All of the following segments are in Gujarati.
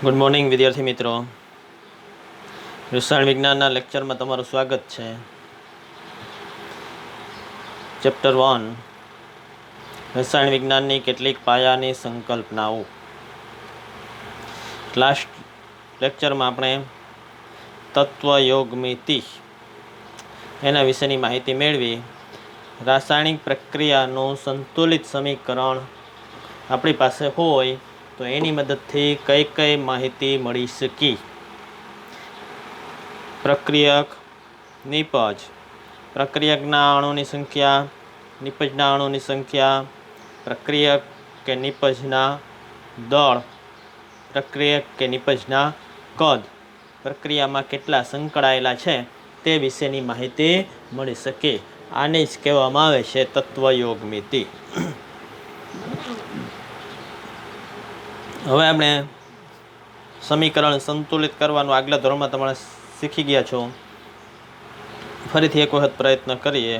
ગુડ મોર્નિંગ વિદ્યાર્થી મિત્રો, રસાયણ વિજ્ઞાનના લેક્ચરમાં તમારું સ્વાગત છે. ચેપ્ટર 1 રસાયણ વિજ્ઞાનની કેટલીક પાયાની સંકલ્પનાઓ. લાસ્ટ લેક્ચરમાં આપણે તત્વયોગમિતિ એના વિશેની માહિતી મેળવી. રાસાયણિક પ્રક્રિયાનું સંતુલિત સમીકરણ આપણી પાસે હોય તો એની મદદથી કઈ કઈ માહિતી મળી શકી. પ્રક્રિયક, નિપજ, પ્રક્રિયકના અણુની સંખ્યા, નિપજના અણુની સંખ્યા, પ્રક્રિયક કે નિપજના દળ, પ્રક્રિયક કે નિપજના કદ, પ્રક્રિયામાં કેટલા સંકળાયેલા છે તે વિશેની માહિતી મળી શકે. આને જ કહેવામાં આવે છે તત્વયોગમિતિ. હવે આપણે સમીકરણ સંતુલિત કરવાનું આગલા ધોરણમાં તમે શીખી ગયા છો. ફરીથી એક વખત પ્રયત્ન કરીએ.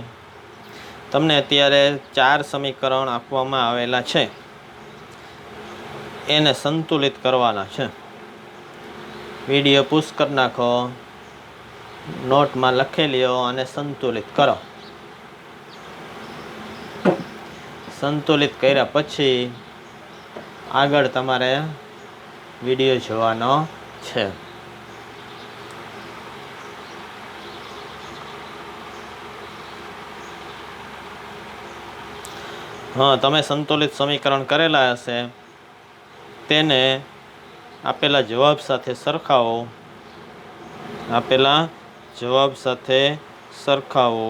તમને અત્યારે 4 સમીકરણ આપવામાં આવેલા છે, એને સંતુલિત કરવાના છે. વિડીયો પુશ કરી નાખો, નોટમાં લખી લ્યો અને સંતુલિત કરો. સંતુલિત કર્યા પછી આગળ તમારે વિડીયો જોવાનો છે. તમે સંતુલિત સમીકરણ કરેલા હશે તેને આપેલા જવાબ સાથે સરખાવો. આપેલા જવાબ સાથે સરખાવો.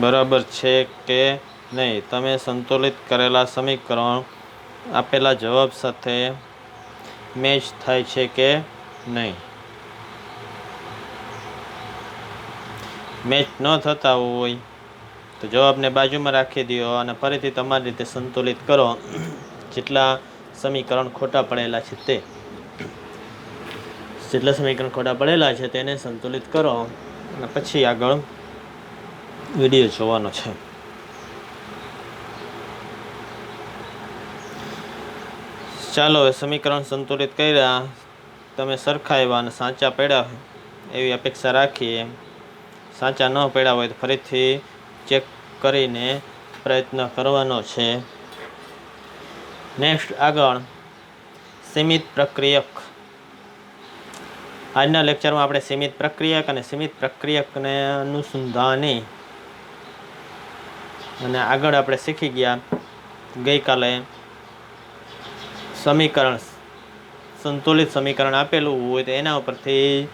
બરાબર છે કે નહીં? તમે સંતુલિત કરેલા સમીકરણ આપેલા જવાબ સાથે મેચ થાય છે કે નહીં? મેચ ન થતા હોય તો જવાબને બાજુમાં રાખી દો અને ફરીથી તમારી રીતે સંતુલિત કરો. જેટલા સમીકરણ ખોટા પડેલા છે તેને સંતુલિત કરો અને પછી આગળ વિડીયો જોવાનો છે. ચાલો, હવે સમીકરણ સંતુલિત કર્યા, તમે સરખાવ્યા અને સાચા પડ્યા એવી અપેક્ષા રાખીએ. સાચા ન પડ્યા હોય તો ફરીથી ચેક કરીને પ્રયત્ન કરવાનો છે. નેક્સ્ટ આગળ સીમિત પ્રક્રિયક. આજના લેક્ચરમાં આપણે સીમિત પ્રક્રિયક અને સીમિત પ્રક્રિયકને અનુસંધાને અને આગળ આપણે શીખી ગયા ગઈકાલે સમીકરણ સંતુલિત સમીકરણ આપેલું હોય તો એના ઉપરથી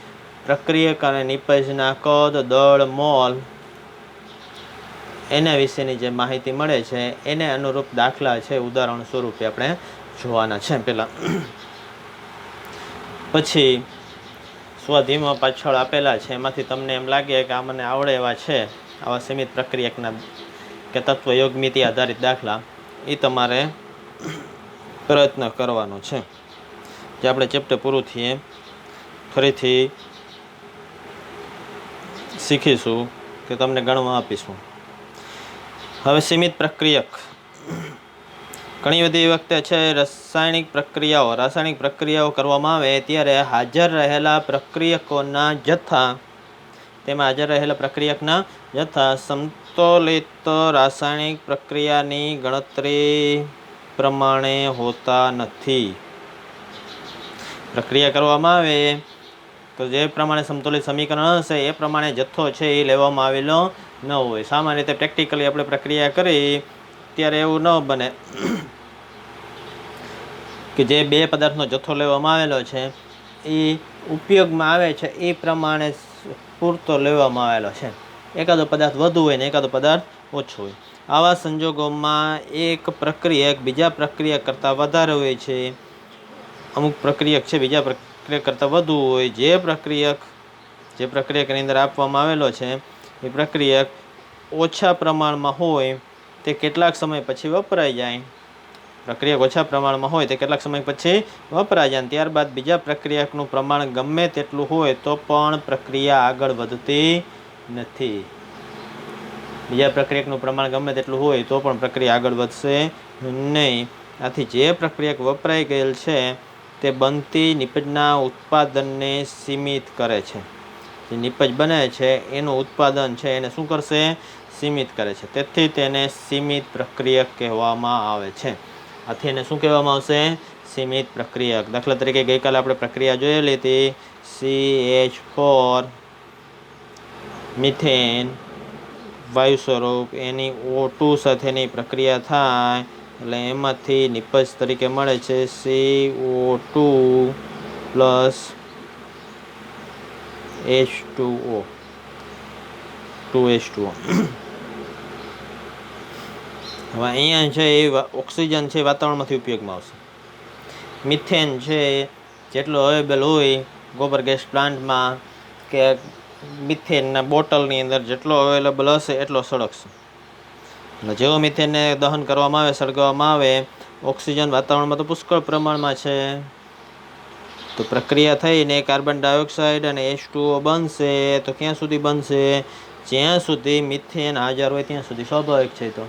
પ્રક્રિયક અને નિપજના કદ, દળ, મોલ એના વિશેની જે માહિતી મળે છે એને અનુરૂપ દાખલા છે, ઉદાહરણ સ્વરૂપે આપણે જોવાના છે પહેલાં. પછી સ્વધીમાં પાછળ આપેલા છે એમાંથી તમને એમ લાગે કે આ મને આવડે એવા છે, આવા સીમિત પ્રક્રિયકના કે તત્વયોગમિતિ આધારિત દાખલા, એ તમારે પ્રયત્ન કરવાનો છે. જે આપણે ચેપ્ટર પૂરું થઈએ ફરીથી શીખીશું કે તમને ગણવા આપીશું. હવે સીમિત પ્રક્રિયક. ઘણી બધી વખતે છે રાસાયણિક પ્રક્રિયાઓ કરવામાં આવે ત્યારે હાજર રહેલા પ્રક્રિયકોના જથ્થા, તેમાં હાજર રહેલા પ્રક્રિયકના જથ્થા સંતુલિત રાસાયણિક પ્રક્રિયાની ગણતરી પ્રમાણે હોતા નથી. પ્રક્રિયા કરવામાં આવે તો જે પ્રમાણે સંતુલિત સમીકરણ હશે એ પ્રમાણે જથ્થો છે એ લેવામાં આવેલો ન હોય. સામાન્ય રીતે પ્રેક્ટિકલી આપણે પ્રક્રિયા કરી ત્યારે એવું ન બને કે જે 2 પદાર્થનો જથ્થો લેવામાં આવેલો છે એ ઉપયોગમાં આવે છે એ પ્રમાણે પૂરતો લેવામાં આવેલો છે. એકાદો પદાર્થ વધુ હોય ને એકાદો પદાર્થ ઓછો હોય. આવા સંજોગોમાં એક પ્રક્રિયક બીજા પ્રક્રિયક કરતાં વધારે હોય છે. અમુક પ્રક્રિયક છે બીજા પ્રક્રિયક કરતાં વધુ હોય. જે પ્રક્રિયકની અંદર આપવામાં આવેલો છે એ પ્રક્રિયક ઓછા પ્રમાણમાં હોય તે કેટલાક સમય પછી વપરાઈ જાય. પ્રક્રિયક ઓછા પ્રમાણમાં હોય તે કેટલાક સમય પછી વપરાય જાય. ત્યારબાદ બીજા પ્રક્રિયકનું પ્રમાણ ગમે તેટલું હોય તો પણ પ્રક્રિયા આગળ વધતી નથી. બીજા પ્રક્રિયકનું પ્રમાણ ગમે તેટલું હોય તો પણ પ્રક્રિયા આગળ વધશે નહીં. આથી જે પ્રક્રિયક વપરાઈ ગયેલ છે તે બનતી નિપજના ઉત્પાદનને સીમિત કરે છે. જે નિપજ બને છે એનું ઉત્પાદન છે એને શું કરશે? સીમિત કરે છે. તેથી તેને સીમિત પ્રક્રિયક કહેવામાં આવે છે. આથી એને શું કહેવામાં આવશે? સીમિત પ્રક્રિયક. દાખલા તરીકે ગઈકાલે આપણે પ્રક્રિયા જોયેલી હતી CH4 મિથેન વાયુ સ્વરૂપ, એની O2 સાથેની પ્રક્રિયા થાય એટલે એમાંથી નિપજ તરીકે મળે છે CO2 પ્લસ H2O 2H2O. હવે અહીંયા છે એ ઓક્સિજન છે વાતાવરણમાંથી ઉપયોગમાં આવશે. મિથેન છે જેટલો અવેલેબલ હોય ગોબર ગેસ પ્લાન્ટમાં કે મિથેનના બોટલની અંદર જેટલો અવેલેબલ હશે એટલો સળગશે. એટલે જેવો મિથેનને દહન કરવામાં આવે, સળગાવવામાં આવે, ઓક્સિજન વાતાવરણમાં તો પુષ્કળ પ્રમાણમાં છે, તો પ્રક્રિયા થઈને કાર્બન ડાયોક્સાઇડ અને H2O બનશે. તો ક્યાં સુધી બનશે? જ્યાં સુધી મિથેન હાજર હોય ત્યાં સુધી. સ્વાભાવિક છે, તો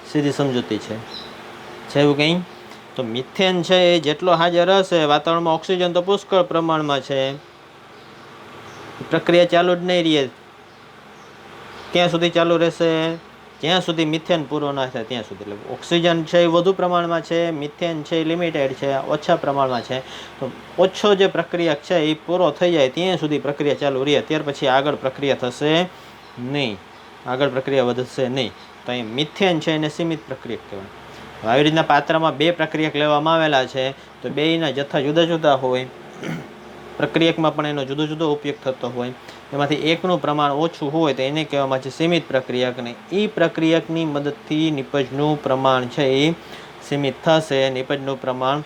સીધી સમજૂતી છે એવું કંઈ. તો મિથેન છે એ જેટલો હાજર હશે, વાતાવરણમાં ઓક્સિજન તો પુષ્કળ પ્રમાણમાં છે, પ્રક્રિયા ચાલુ જ નહીં રહે. ક્યાં સુધી ચાલુ રહેશે? જ્યાં સુધી મિથેન પૂરો ના થાય ત્યાં સુધી. એટલે ઓક્સિજન છે એ વધુ પ્રમાણમાં છે, મિથેન છે એ લિમિટેડ છે, ઓછા પ્રમાણમાં છે. તો ઓછો જે પ્રક્રિયક છે એ પૂરો થઈ જાય ત્યાં સુધી પ્રક્રિયા ચાલુ રહે, ત્યાર પછી આગળ પ્રક્રિયા થશે નહીં, આગળ પ્રક્રિયા વધશે નહીં. તો અહીં મિથેન છે એને સીમિત પ્રક્રિયક કહેવાય. આવી રીતના પાત્રમાં બે પ્રક્રિયક લેવામાં આવેલા છે, તો બેયના જથ્થા જુદા જુદા હોય, પ્રક્રિયકમાં પણ એનો જુદો જુદો ઉપયોગ થતો હોય. એમાંથી એકનું પ્રમાણ ઓછું હોય તો એને કહેવામાં છે સીમિત પ્રક્રિયક. અને એ પ્રક્રિયકની મદદથી નિપજનું પ્રમાણ છે એ સીમિત થશે. નિપજનું પ્રમાણ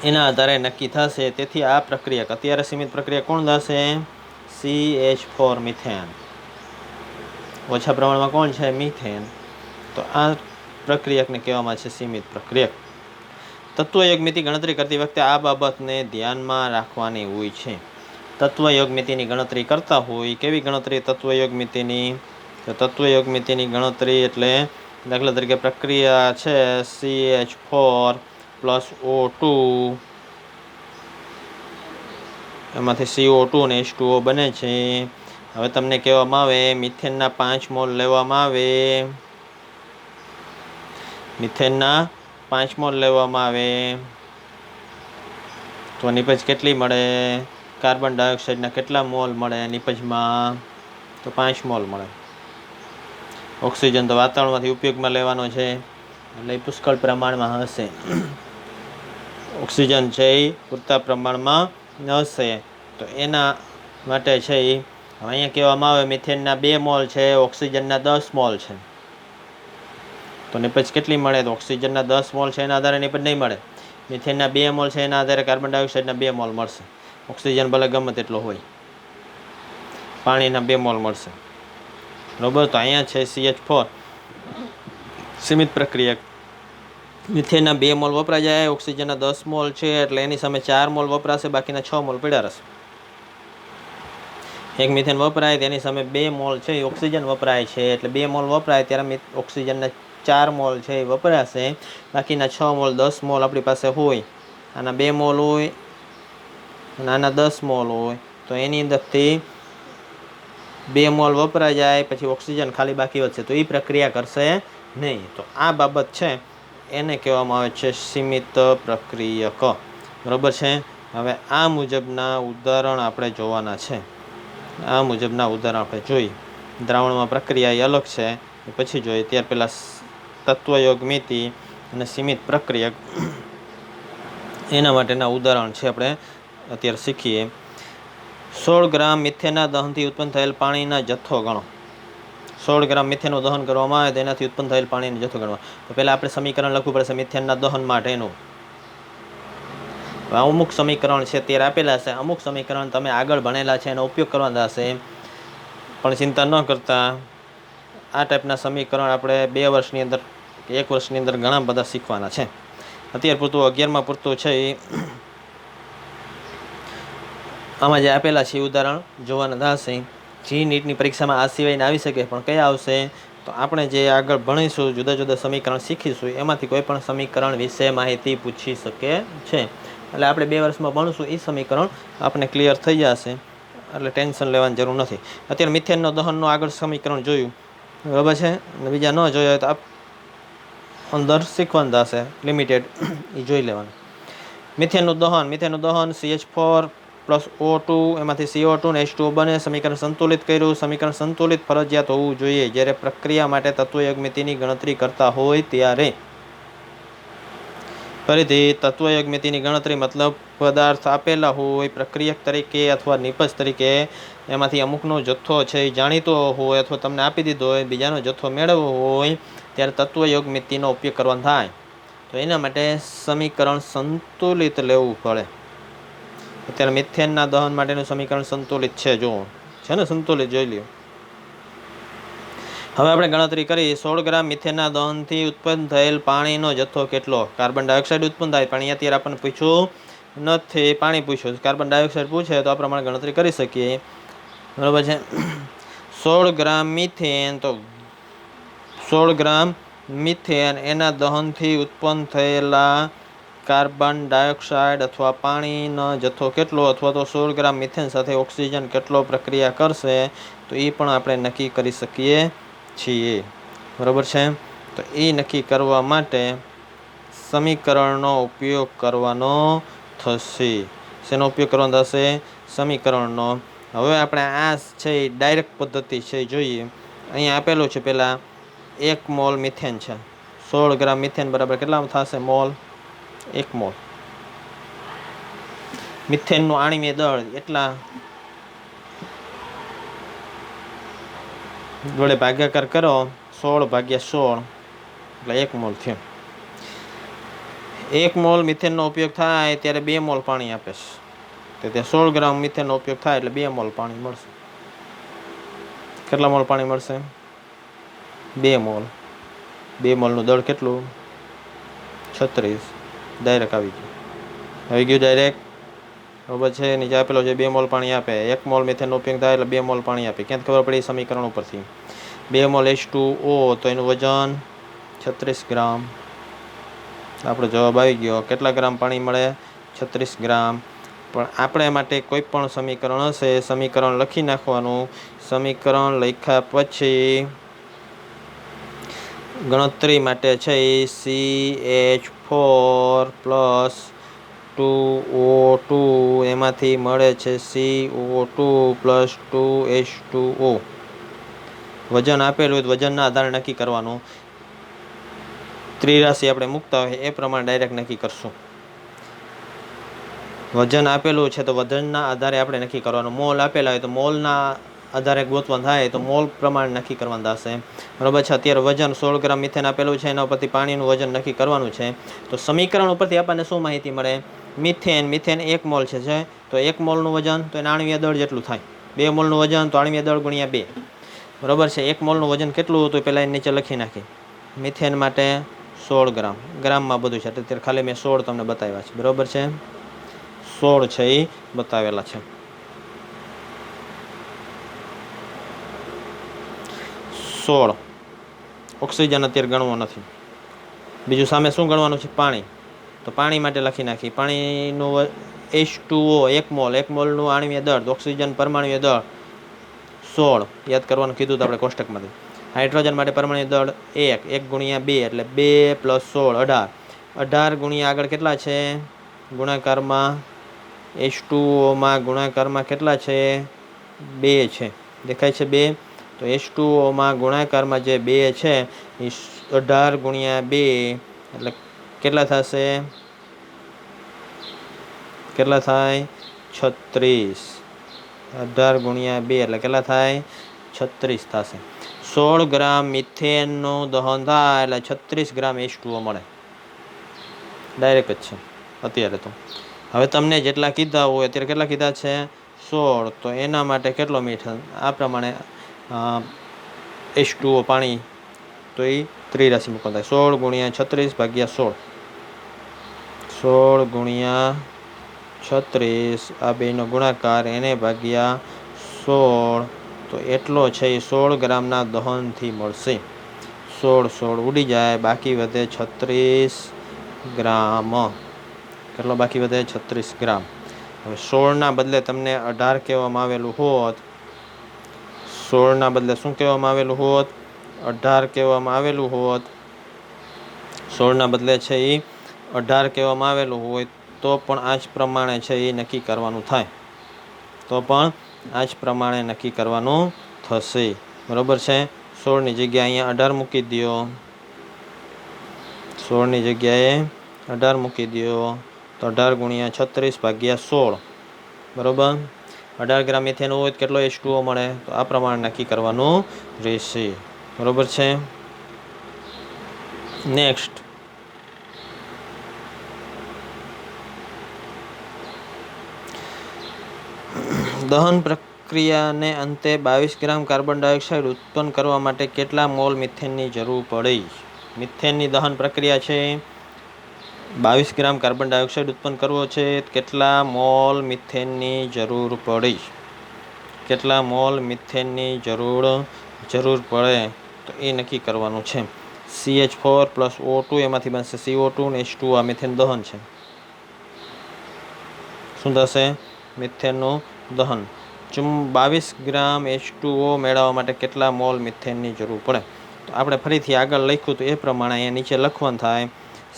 એના આધારે નક્કી થશે. તેથી આ પ્રક્રિયક, અત્યારે સીમિત પ્રક્રિયા કોણ થશે? CH4 methane. ઓછા પ્રમાણમાં કોણ છે? મિથેન. તો આ પ્રક્રિયકને કહેવામાં છે સીમિત પ્રક્રિયક. તત્વયોગમિતિ ગણતરી કરતી વખતે આ બાબતને ધ્યાનમાં રાખવાની હોય છે. તત્વયોગમિતિની ગણતરી કરતા હોય, કેવી ગણતરી તત્વયોગમિતિની? તો તત્વયોગમિતિની ગણતરી એટલે દાખલા તરીકે પ્રક્રિયા છે CH4 પ્લસ O2, એમાંથી CO2 અને H2O બને છે. હવે તમને કહેવામાં આવે મિથેનના 5 મોલ લેવામાં આવે, મિથેનના 5 મોલ લેવામાં આવે તો નિપજ કેટલી મળે? કાર્બન ડાયોક્સાઇડના કેટલા મોલ મળે નિપજમાં? તો 5 મોલ મળે. ઓક્સિજન તો વાતાવરણમાંથી ઉપયોગમાં લેવાનો છે એટલે એ પુષ્કળ પ્રમાણમાં હશે. ઓક્સિજન છે એ પૂરતા પ્રમાણમાં હશે, તો એના માટે છે એ અહીંયા કહેવામાં આવે મિથેનના 2 મોલ છે, ઓક્સિજનના 10 મોલ છે, તો નિપજ કેટલી મળે? તો ઓક્સિજનના 10 મોલ છે એના આધારે નિપજ નહીં મળે. મિથેનના 2 મોલ છે એના આધારે કાર્બન ડાયોક્સાઇડના 2 મોલ મળશે. ઓક્સિજન ભલે ગમે તેટલો હોય, પાણીના 2 મોલ મળશે. બરાબર. તો અહીંયા છે CH4 સીમિત પ્રક્રિયક. મિથેનના 2 મોલ વપરાઈ જાય, ઓક્સિજનના 10 મોલ છે એટલે એની સામે 4 મોલ વપરાશે, બાકીના 6 મોલ પડ્યા રહેશે. એક મિથેન વપરાય તેની સામે 2 મોલ છે એ ઓક્સિજન વપરાય છે, એટલે 2 મોલ વપરાય ત્યારે ઓક્સિજનના 4 મોલ છે એ વપરાશે, બાકીના 6 મોલ 10 મોલ આપણી પાસે હોય. આના 2 મોલ હોય અને આના 10 મોલ હોય, તો એની અંદરથી 2 મોલ વપરાઈ જાય, પછી ઓક્સિજન ખાલી બાકી વધશે, તો એ પ્રક્રિયા કરશે નહીં. તો આ બાબત છે એને કહેવામાં આવે છે સીમિત પ્રક્રિયક. બરાબર છે. હવે આ મુજબના ઉદાહરણ આપણે જોવાના છે. આ મુજબના ઉદાહરણ આપણે જોઈએ. દ્રાવણમાં પ્રક્રિયા એ અલગ છે, પછી જોઈએ. ત્યાર પહેલાં તત્વયોગમિતિ અને સીમિત પ્રક્રિયક એના માટેના ઉદાહરણ છે આપણે અત્યારે શીખીએ. 16 ગ્રામ મિથેનના દહનથી ઉત્પન્ન થયેલ પાણીના જથ્થો ગણો. 16 ગ્રામ મિથેનનું દહન કરવામાં આવે તેનાથી ઉત્પન્ન થયેલ પાણીનો જથ્થો ગણવા. તો પહેલાં આપણે સમીકરણ લખવું પડશે મિથેનના દહન માટેનું. અમુક સમીકરણ છે અત્યારે આપેલા છે, અમુક સમીકરણ તમે આગળ ભણેલા છે એનો ઉપયોગ કરવાના થશે, પણ ચિંતા ન કરતા. આ ટાઈપના સમીકરણ આપણે 2 વર્ષની અંદર કે 1 વર્ષની અંદર ઘણા બધા શીખવાના છે. અત્યારે પૂરતું 11માં પૂરતું છે એ આમાં જે આપેલા છે ઉદાહરણ જોવાના થશે. જી નીટની પરીક્ષામાં આ સિવાયને આવી શકે, પણ કયા આવશે? તો આપણે જે આગળ ભણીશું, જુદા જુદા સમીકરણ શીખીશું, એમાંથી કોઈ પણ સમીકરણ વિશે માહિતી પૂછી શકે છે. એટલે આપણે 2 વર્ષમાં ભણશું એ સમીકરણ આપણે ક્લિયર થઈ જશે, એટલે ટેન્શન લેવાની જરૂર નથી. અત્યારે મિથેનનો દહનનું આગળ સમીકરણ જોયું, બરાબર છે, અને બીજા ન જોયા હોય તો અંદર શીખવાનું થશે લિમિટેડ, એ જોઈ લેવાનું. મિથેનનું દહન CH4 + O2, એમાંથી CO2 ને H2O બને. સમીકરણ સંતુલિત કર્યું. સમીકરણ સંતુલિત ફરજિયાત હોવું જોઈએ જ્યારે પ્રક્રિયા માટે તત્વયગમિતિની ગણતરી કરતા હોય ત્યારે. ફરીથી તત્વયગમિતિની ગણતરી મતલબ પદાર્થ આપેલા હોય પ્રક્રિયક તરીકે અથવા નિપજ તરીકે, એમાંથી અમુકનો જથ્થો છે એ જાણીતો હોય અથવા તમને આપી દીધો હોય, બીજાનો જથ્થો મેળવવો હોય ત્યારે તત્વયગમિતિનો ઉપયોગ કરવાનો થાય. તો એના માટે સમીકરણ સંતુલિત લેવું પડે. અત્યારે મિથેનના દહન માટેનું સમીકરણ સંતુલિત છે, જુઓ છે ને, સંતુલિત જોઈ લ્યો. હવે આપણે ગણતરી કરી. 16 ગ્રામ મિથેનના દહનથી ઉત્પન્ન થયેલ પાણીનો જથ્થો કેટલો? કાર્બન ડાયોક્સાઇડ ઉત્પન્ન થાય, પણ અત્યારે આપણને પૂછ્યું નથી, પાણી પૂછ્યું. કાર્બન ડાયોક્સાઇડ પૂછે તો આ પ્રમાણે ગણતરી કરી શકીએ, બરાબર છે. 16 ગ્રામ મિથેન, તો 16 ગ્રામ મિથેન એના દહનથી ઉત્પન્ન થયેલા કાર્બન ડાયોક્સાઇડ અથવા પાણીનો જથ્થો કેટલો, અથવા તો 16 ગ્રામ મિથેન સાથે ઓક્સિજન કેટલો પ્રક્રિયા કરશે, તો એ પણ આપણે નક્કી કરી શકીએ છીએ, બરાબર છે. તો એ નક્કી કરવા માટે સમીકરણનો ઉપયોગ કરવાનો થશે. શેનો ઉપયોગ કરવાનો થશે? સમીકરણનો. હવે આપણે આ છે ડાયરેક્ટ પદ્ધતિ છે, જોઈએ. અહીંયા આપેલું છે પહેલાં 1 મોલ મિથેન છે. 16 ગ્રામ મિથેન બરાબર કેટલા થશે મોલ? 1 મોલ. મિથેનનું આણ્વીય દળ એટલા વડે ભાગાકાર કરો, 16 ભાગ્યા 16 એટલે 1 મોલ થયો. 1 મોલ મિથેનનો ઉપયોગ થાય ત્યારે 2 મોલ પાણી આપે છે. તો ત્યાં 16 ગ્રામ મિથેનનો ઉપયોગ થાય એટલે 2 મોલ પાણી મળશે. કેટલા મોલ પાણી મળશે? 2 મોલ. 2 મોલનું દળ કેટલું? 36. ડાયરેક્ટ આવી ગયું ડાયરેક્ટ, બરાબર છે. નીચે આપેલો છે 2 મોલ પાણી આપે. 1 મોલ મિથેનનો ઉપયોગ થાય એટલે 2 મોલ પાણી આપે. ક્યાંથી ખબર પડી? સમીકરણ ઉપરથી. 2 મોલ H2O, તો એનું વજન 36 ગ્રામ. આપણો જવાબ આવી ગયો. કેટલા ગ્રામ પાણી મળે? 36 ગ્રામ. પણ આપણે માટે કોઈ પણ સમીકરણ હશે, સમીકરણ લખી નાખવાનું. સમીકરણ લખ્યા પછી ગણતરી માટે છે એ CH4 + 2O2, એમાંથી મળે છે CO2 + 2H2O. વજન આપેલું હોય તો વજનના આધારે નક્કી કરવાનું. ત્રિરાશિ આપણે મૂકતા હોય એ પ્રમાણે ડાયરેક્ટ નક્કી કરશું. વજન આપેલું છે તો વજનના આધારે આપણે નક્કી કરવાનું. મોલ આપેલા હોય તો મોલના આધારે ગોતવાનું થાય, તો મોલ પ્રમાણે નક્કી કરવાનું થશે, બરાબર છે. અત્યારે વજન 16 ગ્રામ મિથેન આપેલું છે, એના ઉપરથી પાણીનું વજન નક્કી કરવાનું છે. તો સમીકરણ ઉપરથી આપણને શું માહિતી મળે? મિથેન 1 મોલ છે, તો 1 મોલનું વજન તો એના આણ્વીય દળ જેટલું થાય. 2 મોલનું વજન તો આણ્વીય દળ ગુણ્યા 2, બરાબર છે. 1 મોલનું વજન કેટલું હતું પહેલાં નીચે લખી નાખી. મિથેન માટે 16 ગ્રામ, ગ્રામમાં બધું છે, અત્યારે ખાલી મેં 16 તમને બતાવ્યા છે, બરાબર છે. 16 છે એ બતાવેલા છે. 16 ઓક્સિજન અત્યારે ગણવો નથી. બીજું સામે શું ગણવાનું છે? પાણી. તો પાણી માટે લખી નાખી. પાણીનું H2O 1 મોલ, 1 મોલનું આણ્વીય દળ, ઓક્સિજન પરમાણ્વીય દળ 16 યાદ કરવાનું કીધું તો આપણે કોષ્ટકમાંથી. હાઇડ્રોજન માટે પરમાણ્વીય દળ 1 ગુણ્યા 2 એટલે 2 + 16 18 ગુણ્યા આગળ કેટલા છે? ગુણાકારમાં H2Oમાં ગુણાકારમાં કેટલા છે? 2 છે, દેખાય છે 2. તો H2Oમાં ગુણાકારમાં જે 2 છે એ 18 ગુણ્યા 2 એટલે કેટલા થશે? કેટલા થાય? 36. 18 ગુણ્યા 2 એટલે કેટલા થાય? 36 થશે. 16 ગ્રામ મિથેનનું દહન થાય એટલે 36 ગ્રામ H2O મળે. ડાયરેક્ટ જ છે અત્યારે તો. હવે તમને જેટલા કીધા હોય, અત્યારે કેટલા કીધા છે? 16. તો એના માટે કેટલો મિથેન? આ પ્રમાણે H2O પાણી, તો એ ત્રિરાશિ મૂકવાનું થાય. 16 ગુણ્યા 36 ભાગ્યા 16. 16 ગુણ્યા 36 આ બેનો ગુણાકાર, એને ભાગ્યા 16 તો એટલો છે એ 16 ગ્રામના દહનથી મળશે. 16 ઉડી જાય, બાકી વધે 36 ગ્રામ. કેટલો બાકી વધે? 36 ગ્રામ. હવે 16ના બદલે તમને 18 કહેવામાં આવેલું હોત, 16ના બદલે શું કહેવામાં આવેલું હોત? 18 કહેવામાં આવેલું હોત. 16ના બદલે છે એ 18 કહેવામાં આવેલું હોય તો પણ આ જ પ્રમાણે છે એ નક્કી કરવાનું થાય. તો પણ આ જ પ્રમાણે નક્કી કરવાનું થશે. બરાબર છે? 16ની જગ્યાએ અહીંયા 18 મૂકી દો. 16ની જગ્યાએ 18 મૂકી દો તો 18 ગુણ્યા 36 ભાગ્યા 16. બરાબર? 18 ગ્રામ મિથેન હોય તો કેટલો H2O મળે? તો આ પ્રમાણે નક્કી કરવાનું રહેશે. બરાબર છે? નેક્સ્ટ, દહન પ્રક્રિયાને અંતે 22 ગ્રામ કાર્બન ડાયોક્સાઇડ ઉત્પન્ન કરવા માટે કેટલા મોલ મિથેનની જરૂર પડી? મિથેનની દહન પ્રક્રિયા છે, 22 ગ્રામ કાર્બન ડાયોક્સાઇડ ઉત્પન્ન કરવો છે. કેટલા મોલ મિથેનની જરૂર પડી? કેટલા મોલ મિથેનની જરૂર પડે તો એ નક્કી કરવાનું છે. CH4 + O2 એમાંથી બનશે CO2 અને H2O. આ મિથેન દહન છે. શું થશે? મિથેનનું દહન. 22 ગ્રામ H2O મેળવવા માટે કેટલા મોલ મિથેનની જરૂર પડે? તો આપણે ફરીથી આગળ લખ્યું તો એ પ્રમાણે અહીંયા નીચે લખવાનું થાય.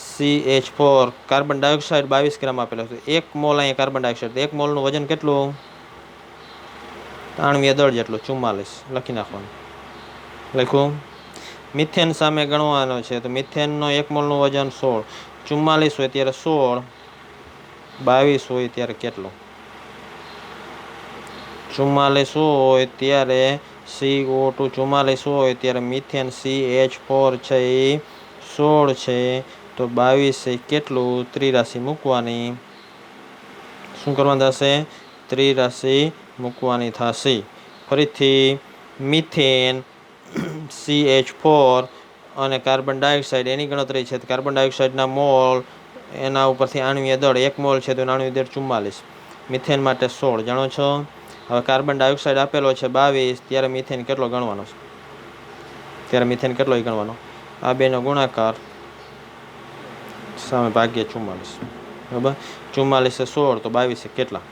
CH4 કાર્બન ડાયોક્સાઇડ 22 ગ્રામ આપેલો છે. 1 મોલ અહીંયા કાર્બન ડાયોક્સાઇડ. 1 મોલનું વજન કેટલું? આણ્વીય દળ જેટલું, 44 લખી નાખવાનું. લખ્યું? મિથેન સામે ગણવાનો છે તો મિથેનનો 1 મોલનું વજન 16. 44 હોય ત્યારે 16, 22 હોય ત્યારે કેટલો? 44 હોય ત્યારે CO2 44 હોય ત્યારે મિથેન CH4 છે એ 16 છે તો 22 એ કેટલું? ત્રિરાશિ મૂકવાની. શું કરવાનું થશે? ત્રિરાશિ મૂકવાની થશે. ફરીથી મિથેન CH4 અને કાર્બન ડાયોક્સાઇડ એની ગણતરી છે. કાર્બન ડાયોક્સાઇડના મોલ, એના ઉપરથી આણ્વીય દળ 1 મોલ છે તો આણ્વીય દળ 44. મિથેન માટે 16 જાણો છો. હવે કાર્બન ડાયોક્સાઇડ આપેલો છે 22, ત્યારે મિથેન કેટલો ગણવાનો છે? ત્યારે મિથેન કેટલો ગણવાનો? આ બેનો ગુણાકાર સામે ભાગ્યા 44. બરાબર? 44 એ 16 તો 22 એ કેટલા?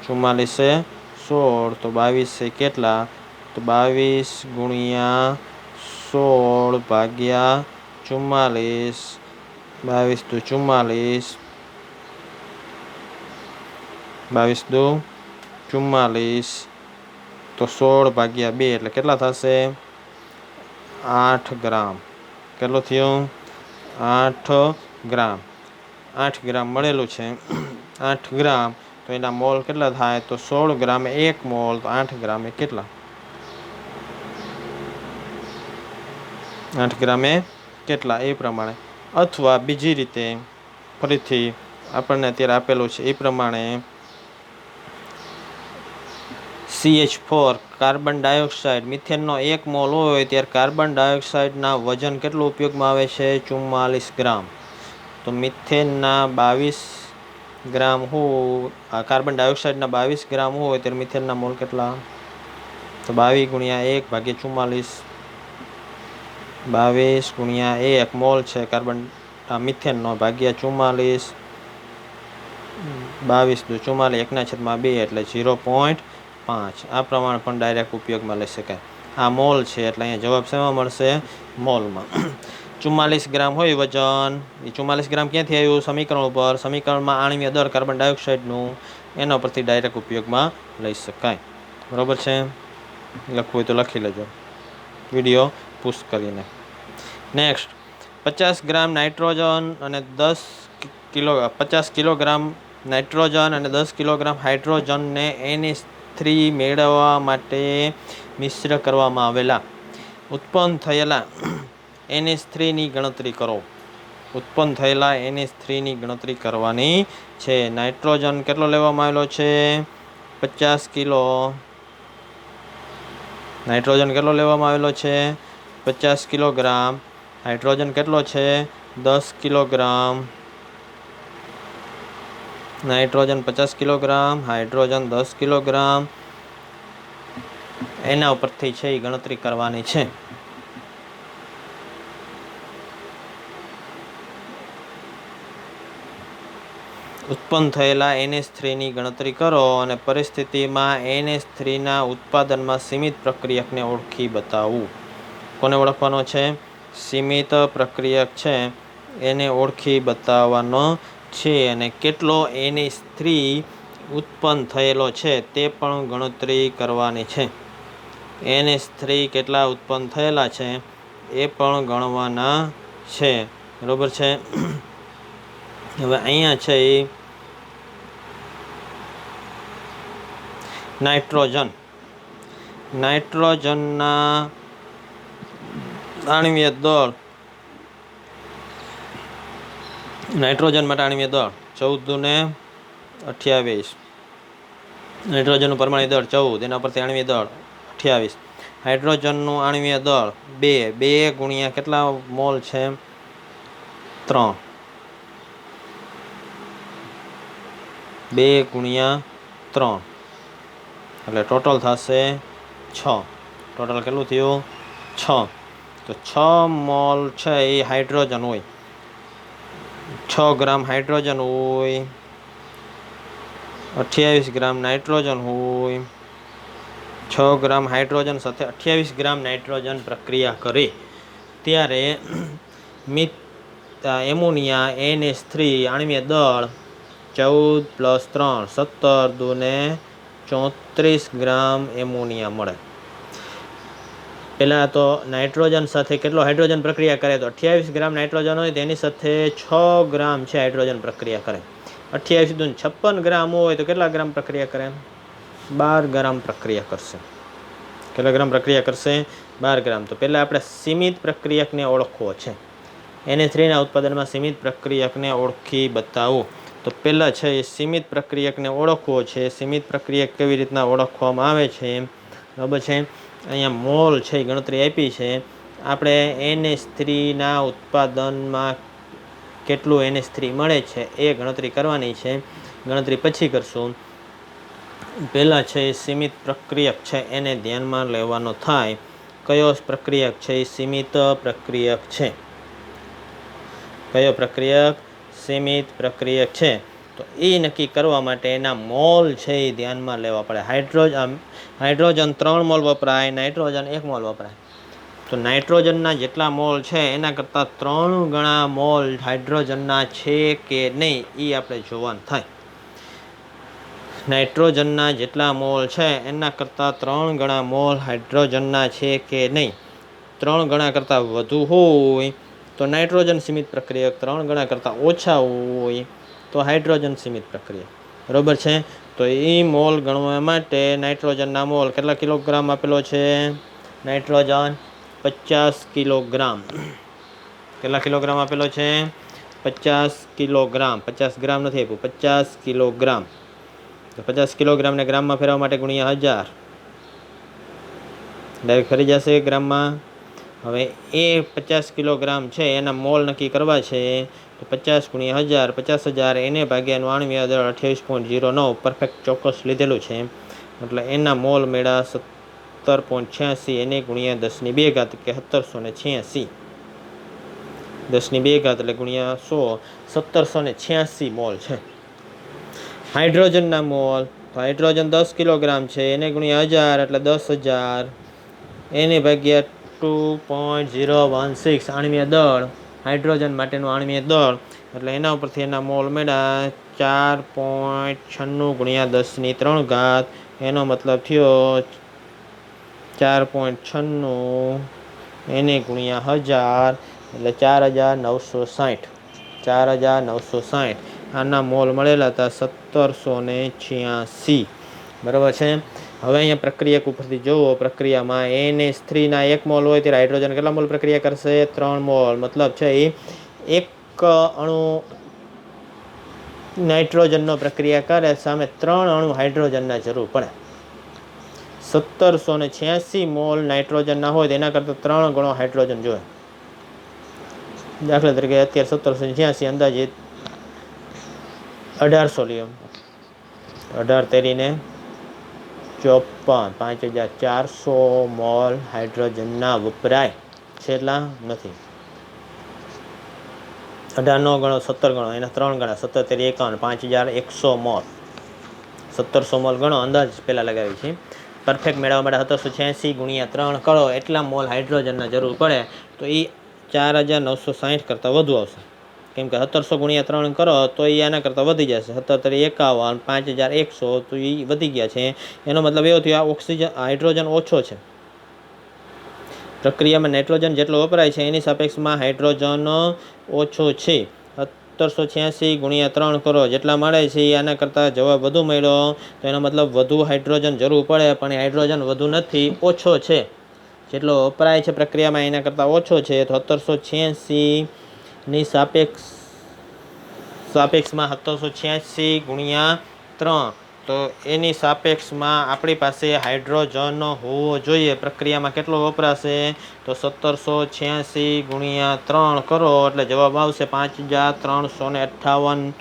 44 એ 16 તો 22 એ કેટલા? તો 22 ગુણ્યા 16 ભાગ્યા 44. 22 દુ 44. 22 દુ 44 તો 16 ભાગ્યા 2 એટલે કેટલા થશે? 8 ગ્રામ. કેટલું થયું? 8 ગ્રામ. 8 ગ્રામ મળેલું છે. 8 ગ્રામ તો એના મોલ કેટલા થાય? તો 16 ગ્રામે 1 મોલ તો 8 ગ્રામે કેટલા? 8 ગ્રામે કેટલા? એ પ્રમાણે. અથવા બીજી રીતે ફરીથી આપણને અત્યારે આપેલું છે એ પ્રમાણે CH4 કાર્બન ડાયોક્સાઇડ મિથેનનો 1 મોલ હોય ત્યારે કાર્બન ડાયોક્સાઇડના વજન કેટલું ઉપયોગમાં આવે છે? 44 ગ્રામ. તો મિથેનના 22 ગ્રામ હોય, કાર્બન ડાયોક્સાઇડના 22 ગ્રામ હોય ત્યારે મિથેનના મોલ કેટલા? તો 22 ગુણ્યા 1 ભાગ્યા 44. 22 ગુણ્યા 1 મોલ છે કાર્બન મિથેનનો ભાગ્યા 44. 22 દુ 44, 1/2 એટલે 0.5. આ પ્રમાણે પણ ડાયરેક્ટ ઉપયોગમાં લઈ શકાય. આ મોલ છે એટલે અહીંયા જવાબ શેમાં મળશે? મોલમાં. 44 ગ્રામ હોય વજન. એ 44 ગ્રામ ક્યાંથી આવ્યું? સમીકરણ ઉપર. સમીકરણમાં આણ્વીય દળ કાર્બન ડાયોક્સાઇડનું, એના પરથી ડાયરેક્ટ ઉપયોગમાં લઈ શકાય. બરાબર છે? લખવું હોય તો લખી લેજો વિડીયો પુશ કરીને. નેક્સ્ટ, 50 ગ્રામ નાઇટ્રોજન અને 50 કિલોગ્રામ નાઇટ્રોજન અને 10 કિલોગ્રામ હાઇડ્રોજનને NH3 મેળવવા માટે મિશ્ર કરવામાં આવેલા ઉત્પન્ન થયેલા NH3ની ગણતરી કરો. ઉત્પન્ન થયેલા NH3ની ગણતરી કરવાની છે. નાઇટ્રોજન કેટલો લેવામાં આવેલો છે? 50 કિલો. નાઇટ્રોજન કેટલો લેવામાં આવેલો છે? 50 કિલોગ્રામ. હાઇડ્રોજન કેટલો છે? 10 kilogram. Nitrogen 50 kilogram, hydrogen 10 kilogram. એના ઉપરથી છે એ ગણતરી કરવાની છે. ઉત્પન્ન થયેલા NH3ની ગણતરી કરો અને પરિસ્થિતિમાં NH3ના ઉત્પાદનમાં સીમિત પ્રક્રિયકને ઓળખી બતાવવું. કોને ઓળખવાનો છે? સીમિત પ્રક્રિયક છે એને ઓળખી બતાવવાનો છે અને કેટલો NH3 ઉત્પન્ન થયેલો છે તે પણ ગણતરી કરવાની છે. NH3 કેટલા ઉત્પન્ન થયેલા છે એ પણ ગણવાના છે. બરોબર છે. હવે અહીંયા છે એ નાઇટ્રોજનના આણ્વીય દળ, નાઇટ્રોજન માટે આણ્વીય દળ 14 ને 28. નાઇટ્રોજનનું પરમાણુ દળ 14, એના પરથી આણ્વીય દળ 28. હાઇડ્રોજનનું આણ્વીય દળ 2 ગુણ્યા કેટલા મોલ છે? 3. 2 ગુણ્યા 3 એટલે ટોટલ થશે 6. ટોટલ કેટલું થયું? 6. તો 6 મોલ છે એ હાઇડ્રોજન હોય, 6 ગ્રામ હાઇડ્રોજન હોય, 28 ગ્રામ નાઇટ્રોજન હોય. 6 ગ્રામ હાઇડ્રોજન સાથે 28 ગ્રામ નાઇટ્રોજન પ્રક્રિયા કરે ત્યારે એમોનિયા NH3 આણ્વીય દળ 14 + 3 17 દુને 34 ગ્રામ એમોનિયા મળે. પહેલાં તો નાઇટ્રોજન સાથે કેટલો હાઇડ્રોજન પ્રક્રિયા કરે તો 28 ગ્રામ નાઇટ્રોજન હોય તેની સાથે 6 ગ્રામ છે હાઇડ્રોજન પ્રક્રિયા કરે. 28 દુને 56 ગ્રામ હોય તો કેટલા ગ્રામ પ્રક્રિયા કરે? 12 ગ્રામ પ્રક્રિયા કરશે. કેટલા ગ્રામ પ્રક્રિયા કરશે? 12 ગ્રામ. તો પહેલાં આપણે સીમિત પ્રક્રિયકને ઓળખવો છે. NH3ના ઉત્પાદનમાં સીમિત પ્રક્રિયકને ઓળખી બતાવો. તો પહેલાં છે એ સીમિત પ્રક્રિયકને ઓળખવો છે. સીમિત પ્રક્રિયક કેવી રીતના ઓળખવામાં આવે છે? બરાબર છે. અહીંયા મોલ છે એ ગણતરી આપી છે. આપણે NH3ના ઉત્પાદનમાં કેટલું NH3 મળે છે એ ગણતરી કરવાની છે. ગણતરી પછી કરશું. પહેલાં છે એ સીમિત પ્રક્રિયક છે એને ધ્યાનમાં લેવાનો થાય. કયો પ્રક્રિયક છે એ સીમિત પ્રક્રિયક છે? કયો પ્રક્રિયક સીમિત પ્રક્રિયક છે? તો એ નક્કી કરવા માટે એના મોલ છે એ ધ્યાનમાં લેવા પડે. હાઇડ્રોજન 3 મોલ વપરાય, નાઇટ્રોજન 1 મોલ વપરાય. તો નાઇટ્રોજનના જેટલા મોલ છે એના કરતાં 3 ગણા મોલ હાઇડ્રોજનના છે કે નહીં એ આપણે જોવાનું થાય. નાઇટ્રોજનના જેટલા મોલ છે એના કરતાં 3 ગણા મોલ હાઇડ્રોજનના છે કે નહીં. 3 ગણા કરતાં વધુ હોય તો નાઇટ્રોજન સીમિત પ્રક્રિયક, 3 ગણા કરતાં ઓછા હોય તો હાઇડ્રોજન સીમિત પ્રક્રિયક. બરાબર છે. તો એ મોલ ગણવા માટે નાઇટ્રોજનના મોલ કેટલા કિલોગ્રામ આપેલો છે? Nitrogen 50 kilogram. કેટલા કિલોગ્રામ આપેલો છે? 50 કિલોગ્રામ. 50 ગ્રામ નથી આપ્યું, 50 કિલોગ્રામ. તો 50 કિલોગ્રામને ગ્રામમાં ફેરવવા માટે ગુણ્યા 1000. ડાયરેક્ટ ફરી જશે ગ્રામમાં. હવે એ 50 કિલોગ્રામ છે એના મોલ નક્કી કરવા છે તો 50 ગુણ્યા 1000, 50,000 એને ભાગ્યાનું આણ્વીય દળ 28.09 પરફેક્ટ ચોક્કસ લીધેલું છે એટલે એના મોલ મેળા 17.86 એને ગુણ્યા 10⁻² કે 1786. 10⁻² એટલે ગુણ્યા 100, 1786 મોલ છે. હાઇડ્રોજનના મોલ તો હાઇડ્રોજન 10 કિલોગ્રામ છે એને ગુણ્યા 1000 એટલે 10,000 એને ભાગ્યા 2.016 આણ્વીય દળ, હાઇડ્રોજન માટેનું આણ્વીય દળ એટલે એના ઉપરથી એના મોલ મેળા 4.96 ગુણ્યા 10⁻³ એનો મતલબ થયો 4.96 એને ગુણ્યા 1000 એટલે 4960. 4960 આના મોલ મળેલા હતા 1786. બરાબર છે. હવે અહીંયા પ્રક્રિયક ઉપરથી જુઓ. પ્રક્રિયામાં NH3ના 1 મોલ હોય ત્યારે હાઇડ્રોજન કેટલા મોલ પ્રક્રિયા કરશે? 3 મોલ. મતલબ છે એ એક અણુ નાઇટ્રોજનનો પ્રક્રિયા કરે સામે 3 અણુ હાઇડ્રોજનના જરૂર પડે. 1786 મોલ નાઇટ્રોજનના હોય તો એના કરતાં 3 ગણો હાઇડ્રોજન જોઈએ. દાખલા તરીકે અત્યારે 1786 અંદાજિત 1800 લ્યો. 18 તેરીને 5400 મોલ હાઇડ્રોજનના વપરાય છે, એટલા નથી. 18 નો ગણો, 17 ગણો, એના 3 ગણા, 77 51 5100 મોલ, 1700 મોલ ગણો, અંદાજ પહેલાં લગાવી છે. પરફેક્ટ મેળવવા માટે 1786 ગુણ્યા 3 કરો, એટલા મોલ હાઇડ્રોજનના જરૂર પડે, તો એ 4960 કરતાં વધુ આવશે. કેમ કે 1700 ગુણ્યા 3 કરો તો એ આના કરતાં વધી જશે. 77 51 5100 તો એ વધી ગયા છે. એનો મતલબ એવો થયો આ ઓક્સિજન હાઇડ્રોજન ઓછો છે. પ્રક્રિયામાં નાઇટ્રોજન જેટલો વપરાય છે એની સાપેક્ષમાં હાઇડ્રોજન ઓછો છે. 1786 ગુણ્યા 3 કરો, જેટલા મળે છે એ આના કરતાં જવાબ વધુ મળ્યો, તો એનો મતલબ વધુ હાઇડ્રોજન જરૂર પડે, પણ એ હાઇડ્રોજન વધુ નથી, ઓછો છે. જેટલો વપરાય છે પ્રક્રિયામાં એના કરતાં ઓછો છે. તો 1786ની સાપેક્ષમાં 1786 ગુણ્યા 3, તો એની સાપેક્ષમાં આપણી પાસે હાઇડ્રોજન હોવો જોઈએ. પ્રક્રિયામાં કેટલો વપરાશે? તો 1786 ગુણ્યા 3 કરો એટલે જવાબ આવશે 5358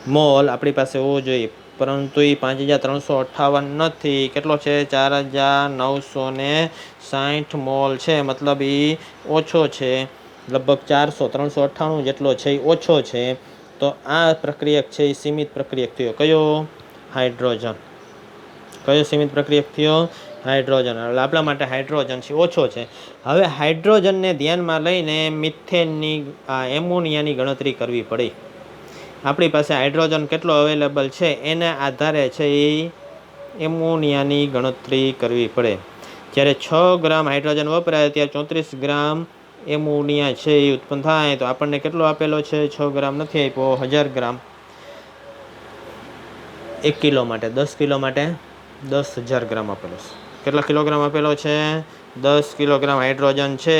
મોલ આપણી પાસે હોવો જોઈએ. પરંતુ એ 5358 નથી. કેટલો છે? 4960 મોલ છે. મતલબ એ ઓછો છે, લગભગ 398 જેટલો છે, એ ઓછો છે. તો આ પ્રક્રિયક છે એ સીમિત પ્રક્રિયક થયો. કયો? હાઇડ્રોજન. કયો સીમિત પ્રક્રિયક થયો? હાઇડ્રોજન. એટલે આપણા માટે હાઇડ્રોજન છે ઓછો છે. હવે હાઇડ્રોજનને ધ્યાનમાં લઈને મિથેનની એમોનિયાની ગણતરી કરવી પડી. આપણી પાસે હાઇડ્રોજન કેટલો અવેલેબલ છે એના આધારે છે એ એમોનિયાની ગણતરી કરવી પડે. જ્યારે 6 ગ્રામ હાઇડ્રોજન વપરાય ત્યારે 34 ગ્રામ એમોનિયા છે એ ઉત્પન્ન થાય. તો આપણને કેટલો આપેલો છે? 6 ગ્રામ નથી આપ્યો, 1000 ગ્રામ. 1 કિલો માટે, 10 કિલો માટે 10,000 ગ્રામ આપેલો છે. કેટલા કિલોગ્રામ આપેલો છે? 10 કિલોગ્રામ હાઇડ્રોજન છે.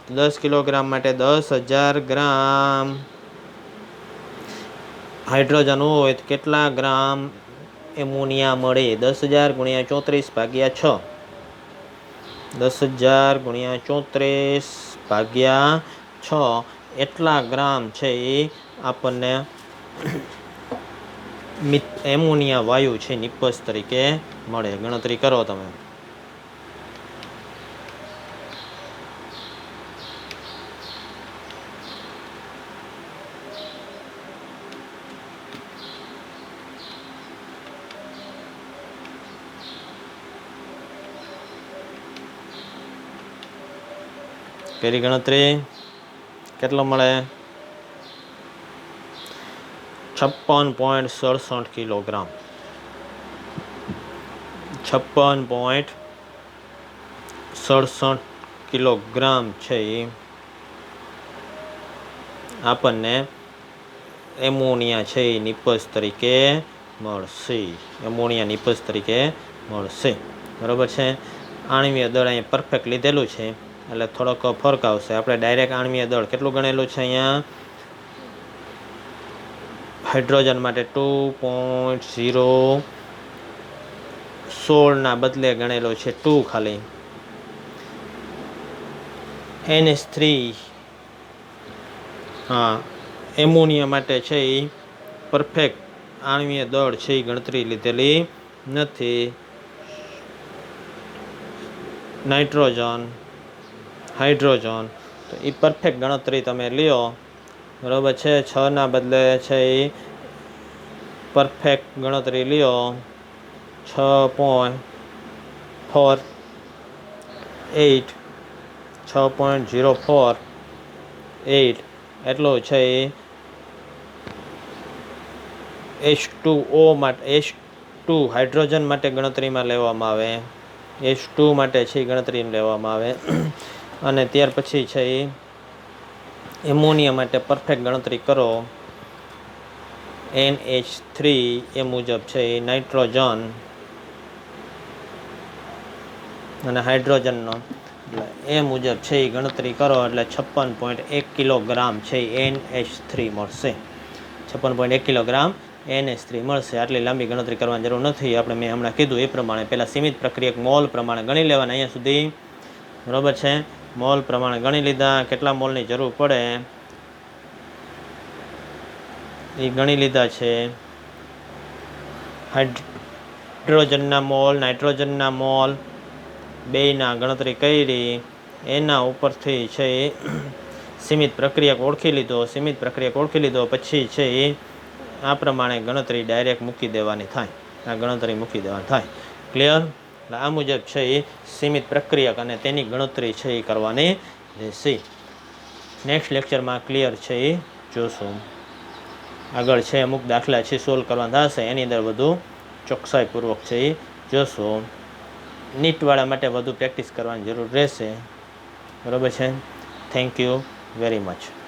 10 કિલોગ્રામ માટે 10,000 ગ્રામ હાઇડ્રોજન હોય તો કેટલા ગ્રામ એમોનિયા મળે? 10,000 ગુણ્યા 34 ભાગ્યા 6. 10,000 ગુણ્યા 34 ભાગ્યા 6, એટલા ગ્રામ છે એ આપણને એમોનિયા વાયુ છે નિપજ તરીકે મળે. ગણતરી કરો તમે. પેલી ગણતરી કેટલો મળે? 56.67 કિલોગ્રામ. 56.67 કિલોગ્રામ છે એ આપણને એમોનિયા છે એ નિપજ તરીકે મળશે. એમોનિયા નિપજ તરીકે મળશે. બરાબર છે. આણ્વીય દળ અહીંયા પરફેક્ટ લીધેલું છે એટલે થોડોક ફરક આવશે. આપણે ડાયરેક્ટ આણ્વીય દળ કેટલું ગણેલું છે અહીંયા? હાઇડ્રોજન માટે 2.016 બદલે ગણેલો છે 2 ખાલી. NH3 એમોનિયા માટે છે એ પરફેક્ટ આણ્વીય દળ છે એ ગણતરી લીધેલી નથી. નાઇટ્રોજન, હાઇડ્રોજન, તો એ પરફેક્ટ ગણતરી તમે લ્યો. બરાબર છે. 6 બદલે છે એ પરફેક્ટ ગણતરી લ્યો. 6.48 6.048 એટલો છે એ H2O માટે, H2 હાઇડ્રોજન માટે ગણતરીમાં લેવામાં આવે. H2 માટે છે એ ગણતરી લેવામાં આવે. અને ત્યાર પછી છે એ એમોનિયા માટે પરફેક્ટ ગણતરી કરો. NH3 એ મુજબ છે એ નાઇટ્રોજન અને હાઇડ્રોજનનો એ મુજબ છે એ ગણતરી કરો એટલે 56.1 કિલોગ્રામ છે એ NH3 મળશે. 56.1 કિલોગ્રામ NH3 મળશે. આટલી લાંબી ગણતરી કરવાની જરૂર નથી. આપણે મેં હમણાં કીધું એ પ્રમાણે પહેલાં સીમિત પ્રક્રિયક મોલ પ્રમાણે ગણી લેવાના અહીંયા સુધી. બરાબર છે. મોલ પ્રમાણે ગણી લીધા. કેટલા મોલની જરૂર પડે એ ગણી લીધા છે. હાઇડ્રોજનના મોલ નાઇટ્રોજનના મોલ બેયના ગણતરી કરી એના ઉપરથી છે એ સીમિત પ્રક્રિયક ઓળખી લીધો પછી છે એ આ પ્રમાણે ગણતરી ડાયરેક્ટ મૂકી દેવાની થાય, આ ગણતરી મૂકી દેવાની થાય. ક્લિયર? એટલે આ મુજબ છે એ સીમિત પ્રક્રિયક અને તેની ગણતરી છે એ કરવાની રહેશે. નેક્સ્ટ લેક્ચરમાં ક્લિયર છે એ જોશું. આગળ છે અમુક દાખલા છે સોલ્વ કરવાના થશે, એની અંદર વધુ ચોકસાઈપૂર્વક છે એ જોશું. નીટવાળા માટે વધુ પ્રેક્ટિસ કરવાની જરૂર રહેશે. બરાબર છે. Thank you very much.